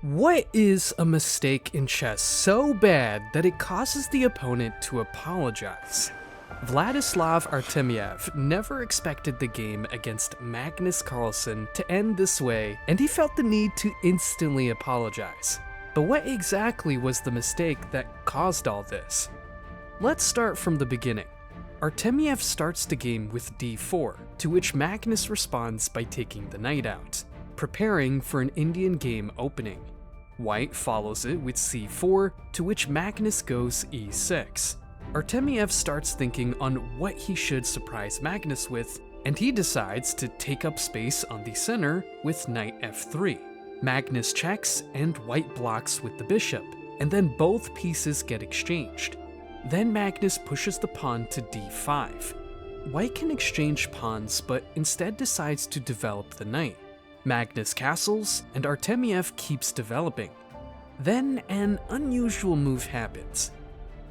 What is a mistake in chess so bad that it causes the opponent to apologize? Vladislav Artemiev never expected the game against Magnus Carlsen to end this way, and he felt the need to instantly apologize. But what exactly was the mistake that caused all this? Let's start from the beginning. Artemiev starts the game with d4, to which Magnus responds by taking the knight out, preparing for an Indian game opening. White follows it with c4, to which Magnus goes e6. Artemiev starts thinking on what he should surprise Magnus with, and he decides to take up space on the center with knight f3. Magnus checks, and white blocks with the bishop, and then both pieces get exchanged. Then Magnus pushes the pawn to d5. White can exchange pawns, but instead decides to develop the knight. Magnus castles, and Artemiev keeps developing. Then an unusual move happens.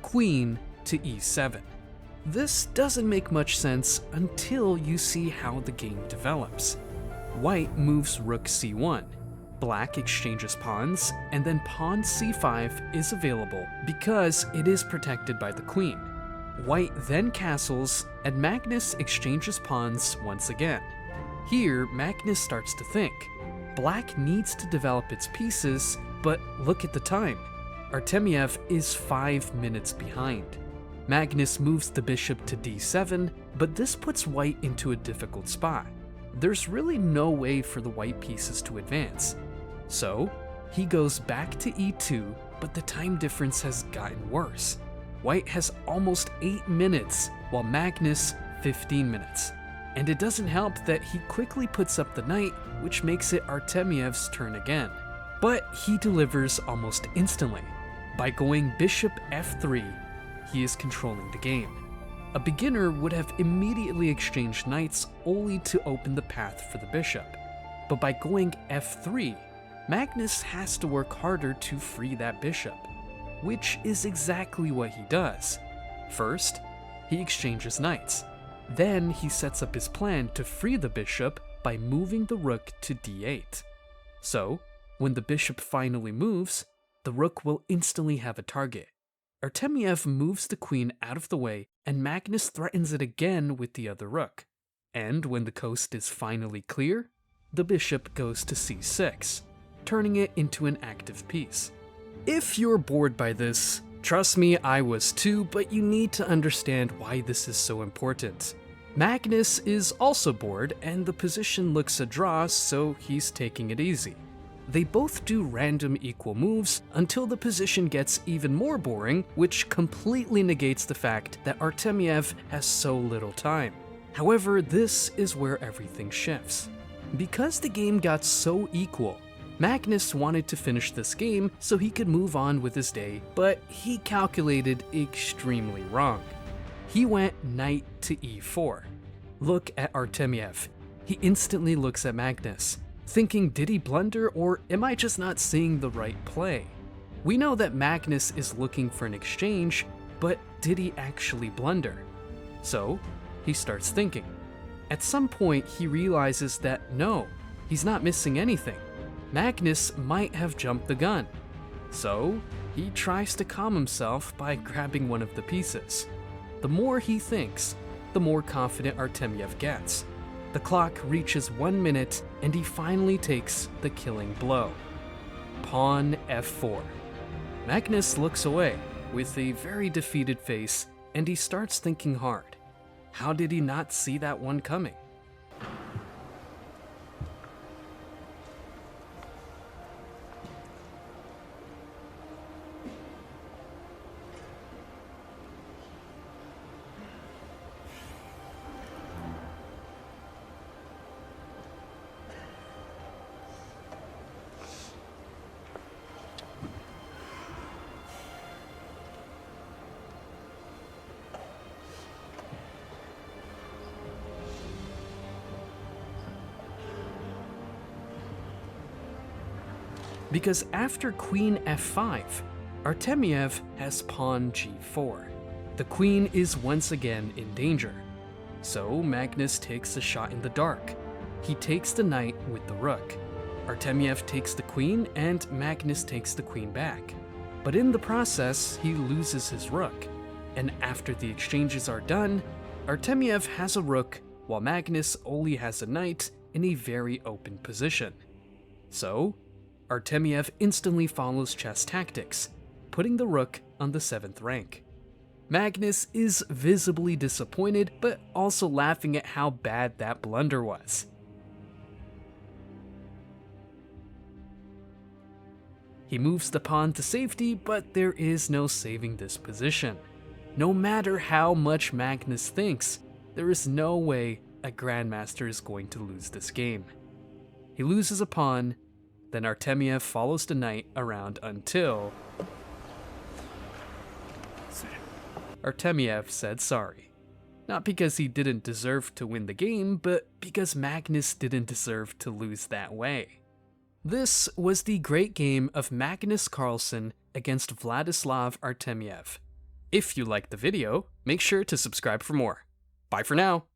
Queen to e7. This doesn't make much sense until you see how the game develops. White moves rook c1. Black exchanges pawns, and then pawn c5 is available because it is protected by the queen. White then castles, and Magnus exchanges pawns once again. Here, Magnus starts to think. Black needs to develop its pieces, but look at the time. Artemiev is 5 minutes behind. Magnus moves the bishop to d7, but this puts white into a difficult spot. There's really no way for the white pieces to advance. So, he goes back to e2, but the time difference has gotten worse. White has almost 8 minutes, while Magnus 15 minutes. And it doesn't help that he quickly puts up the knight, which makes it Artemiev's turn again. But he delivers almost instantly. By going bishop f3, he is controlling the game. A beginner would have immediately exchanged knights only to open the path for the bishop. But by going f3, Magnus has to work harder to free that bishop, which is exactly what he does. First, he exchanges knights. Then he sets up his plan to free the bishop by moving the rook to d8. So, when the bishop finally moves, the rook will instantly have a target. Artemiev moves the queen out of the way, and Magnus threatens it again with the other rook. And when the coast is finally clear, the bishop goes to c6, turning it into an active piece. If you're bored by this, trust me, I was too, but you need to understand why this is so important. Magnus is also bored, and the position looks a draw, so he's taking it easy. They both do random equal moves until the position gets even more boring, which completely negates the fact that Artemiev has so little time. However, this is where everything shifts. Because the game got so equal, Magnus wanted to finish this game so he could move on with his day, but he calculated extremely wrong. He went knight to e4. Look at Artemiev. He instantly looks at Magnus, thinking, did he blunder, or am I just not seeing the right play? We know that Magnus is looking for an exchange, but did he actually blunder? So, he starts thinking. At some point, he realizes that no, he's not missing anything. Magnus might have jumped the gun. So, he tries to calm himself by grabbing one of the pieces. The more he thinks, the more confident Artemiev gets. The clock reaches 1 minute, and he finally takes the killing blow. Pawn f4. Magnus looks away with a very defeated face, and he starts thinking hard. How did he not see that one coming? Because after queen f5, Artemiev has pawn g4. The queen is once again in danger. So Magnus takes a shot in the dark. He takes the knight with the rook. Artemiev takes the queen and Magnus takes the queen back. But in the process, he loses his rook. And after the exchanges are done, Artemiev has a rook while Magnus only has a knight in a very open position. So, Artemiev instantly follows chess tactics, putting the rook on the 7th rank. Magnus is visibly disappointed, but also laughing at how bad that blunder was. He moves the pawn to safety, but there is no saving this position. No matter how much Magnus thinks, there is no way a grandmaster is going to lose this game. He loses a pawn, then Artemiev follows the knight around until Artemiev said sorry. Not because he didn't deserve to win the game, but because Magnus didn't deserve to lose that way. This was the great game of Magnus Carlsen against Vladislav Artemiev. If you liked the video, make sure to subscribe for more. Bye for now!